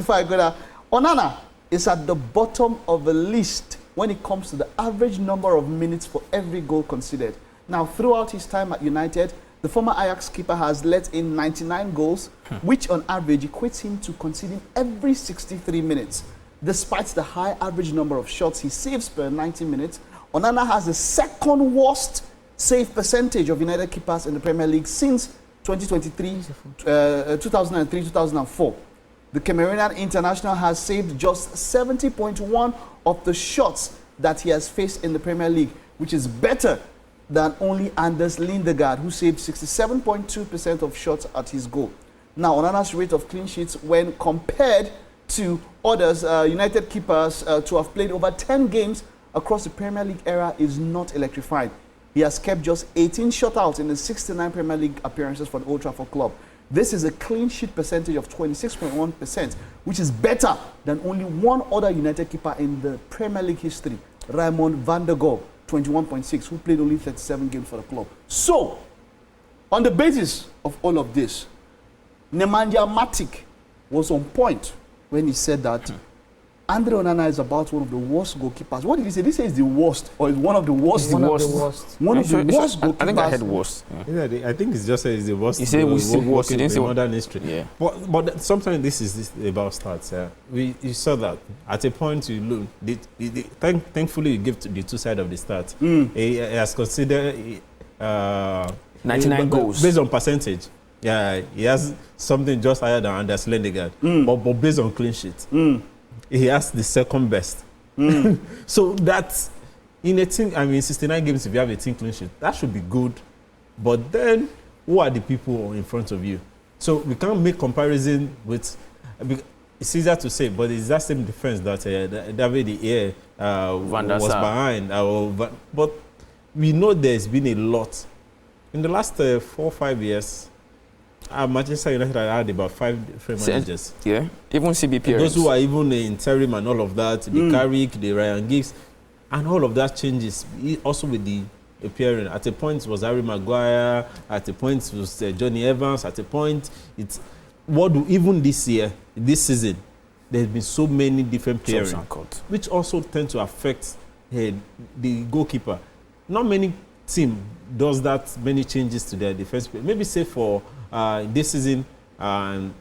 Before I go there, Onana is at the bottom of the list when it comes to the average number of minutes for every goal conceded. Now, throughout his time at United, the former Ajax keeper has let in 99 goals, which on average equates him to conceding every 63 minutes. Despite the high average number of shots he saves per 90 minutes, Onana has the second worst save percentage of United keepers in the Premier League since 2003-2004. The Cameroonian international has saved just 70.1 of the shots that he has faced in the Premier League, which is better than only Anders Lindegaard, who saved 67.2% of shots at his goal. Now, Onana's rate of clean sheets when compared to others, United keepers to have played over 10 games across the Premier League era is not electrifying. He has kept just 18 shutouts in the 69 Premier League appearances for the Old Trafford club. This is a clean sheet percentage of 26.1%, which is better than only one other United keeper in the Premier League history, Raymond van der Goal, 21.6, who played only 37 games for the club. So, on the basis of all of this, Nemanja Matic was on point when he said that Andre Onana is about one of the worst goalkeepers. What did he say? Did he say he's the worst or is one of the worst? One of the worst. One of the worst goalkeepers. I think I heard worst. Yeah. I think it's just he's the worst. He said he's the worst in modern history. Yeah. But sometimes this is about stats. You saw that at a point you look. Thankfully, you give the two sides of the stats. He has considered 99 goals based on percentage. Yeah, he has something just higher than Anders Lindegaard, but based on clean sheet. He has the second best. So that's in a team. I mean, 69 games. If you have a team clean sheet, that should be good. But then, who are the people in front of you? So we can't make comparison with. It's easier to say, but it's that same defense that David De Gea was behind. But we know there's been a lot in the last 4 or 5 years. Manchester United had about 5 different managers. Yeah, even CBP. Those who are even in interim and all of that, the Carrick, the Ryan Giggs, and all of that changes. Also with the appearing. At a point it was Harry Maguire, at a point it was Johnny Evans, at a point it's even this year, this season, there's been so many different players, which also tend to affect the goalkeeper. Not many team does that many changes to their defense. Maybe say for this season,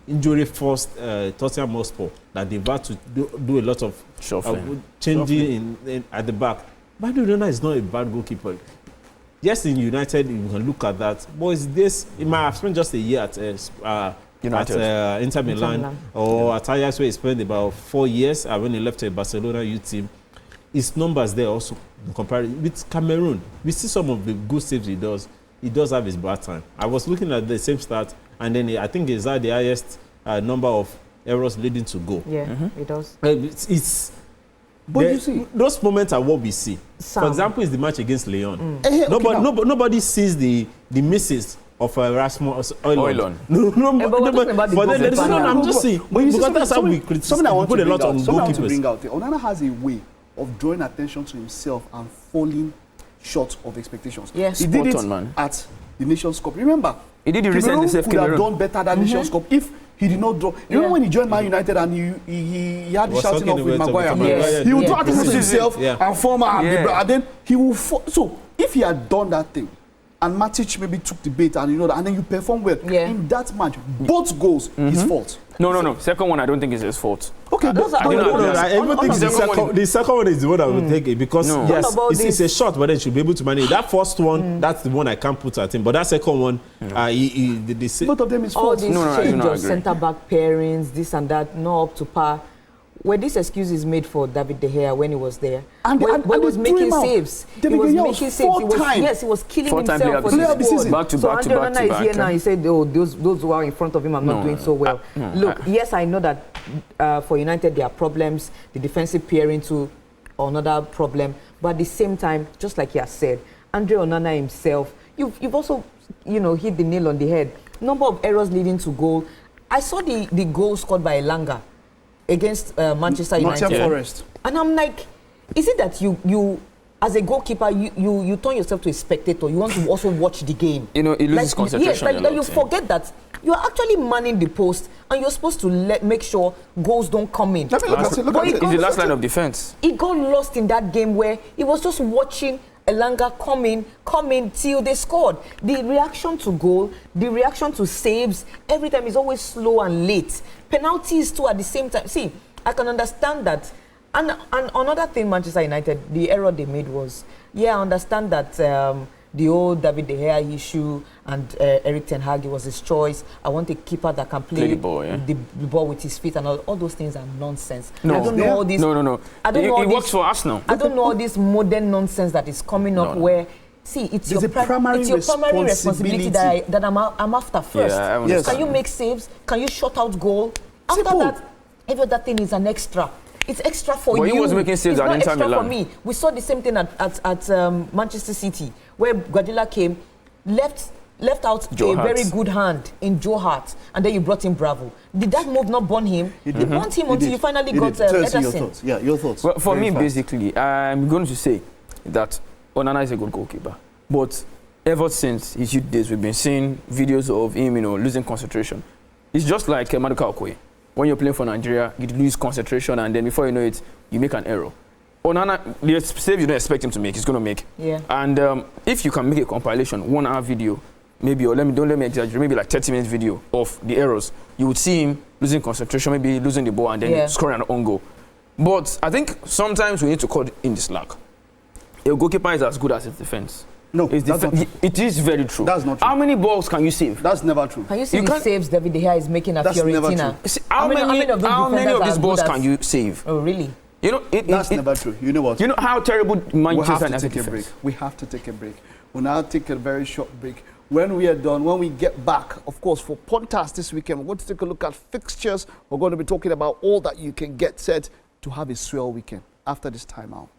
injury forced Tottenham Hotspur that they've had to do a lot of changing at the back. But Onana is not a bad goalkeeper. Yes, in United, you can look at that. But is this? He might have spent just a year at Inter Milan, or at Ajax, where he spent about 4 years when he left the Barcelona youth team. His numbers there also compared with Cameroon. We see some of the good saves he does. He does have his bad time. I was looking at the same stat, and then I think he's at the highest number of errors leading to goal. Yeah, he does. But you see, those moments are what we see. For example, is the match against Lyon. Nobody sees the misses of Rasmus Højlund. I'm just saying, because that's how we criticize. Something I want put to a lot on goalkeepers. Onana has a way of drawing attention to himself and falling short of expectations. Yes, he did it at the Nations Cup. Remember, he did it recently. He could have done better than Nations Cup if he did not draw. You remember when he joined Man United and he had the shouting off with Maguire? He would draw attention to himself and form and then he will fall. So if he had done that thing, and Matic maybe took the bait and and then you perform well in that match, both goals his fault. No. Second one I don't think is his fault. Okay, the second one is the one I will take it because yes, it's a shot, but then he should be able to manage. That first one, that's the one I can't put at him. But that second one, both of them is fault. All these change of centre back pairings, this and that, not up to par. Were these excuses made for David De Gea when he was there? And he was making saves. He was making saves. He was killing himself for this squad. Back to back. Onana is here now. He said, "Oh, those who are in front of him are not doing so well." Look, yes, I know that for United there are problems. The defensive pairing to another problem, but at the same time, just like he has said, Andre Onana himself, you've also hit the nail on the head. Number of errors leading to goal. I saw the goal scored by Elanga against Manchester United. Forest. And I'm like, is it that you as a goalkeeper, you turn yourself to a spectator. You want to also watch the game. You know, it loses concentration. Yes, like you forget that you are actually manning the post, and you're supposed to make sure goals don't come in. Look at it. It's the last line of defense. He got lost in that game where he was just watching Elanga come in till they scored. The reaction to goal, the reaction to saves, every time is always slow and late. Penalties too at the same time. See, I can understand that. And another thing, Manchester United, the error they made was, I understand that the old David De Gea issue and Eric Ten Hag, it was his choice. I want a keeper that can play the ball with his feet, and all those things are nonsense. No. I don't know all this. No. I don't know it works for Arsenal. I don't know all this modern nonsense that is coming up where, see, it's your primary responsibility that I'm after first. Yeah, yes. Can you make saves? Can you shut out goal? After that, every other thing is an extra. It's extra for you. But he was making saves at Inter Milan. It's not extra for me. We saw the same thing at Manchester City, where Guardiola came, left out a very good hand in Joe Hart, and then you brought in Bravo. Did that move not burn him? You burnt him until you finally got Ederson. Your thoughts. Well, for me, basically, I'm going to say that Onana is a good goalkeeper. But ever since his youth days, we've been seeing videos of him, losing concentration. It's just like Maduka Okoye. When you're playing for Nigeria, you lose concentration, and then before you know it, you make an error. Onana, the save you don't expect him to make, he's going to make. Yeah. And if you can make a compilation, 1 hour video, maybe, or don't let me exaggerate, maybe like 30 minutes video of the errors, you would see him losing concentration, maybe losing the ball, and then scoring an own goal. But I think sometimes we need to cut in the slack. A goalkeeper is as good as his defense. No, that's not true. It is very true. That's not true. How many balls can you save? That's never true. Can you see the saves David De Gea is making at Fiorentina? See, how many of these balls can you save? Oh, really? That's never true. You know what? You know how terrible Manchester United take a break. We have to take a break. We'll now take a very short break. When we are done, when we get back, of course, for Pontas this weekend, we're going to take a look at fixtures. We're going to be talking about all that you can get set to have a swell weekend after this timeout.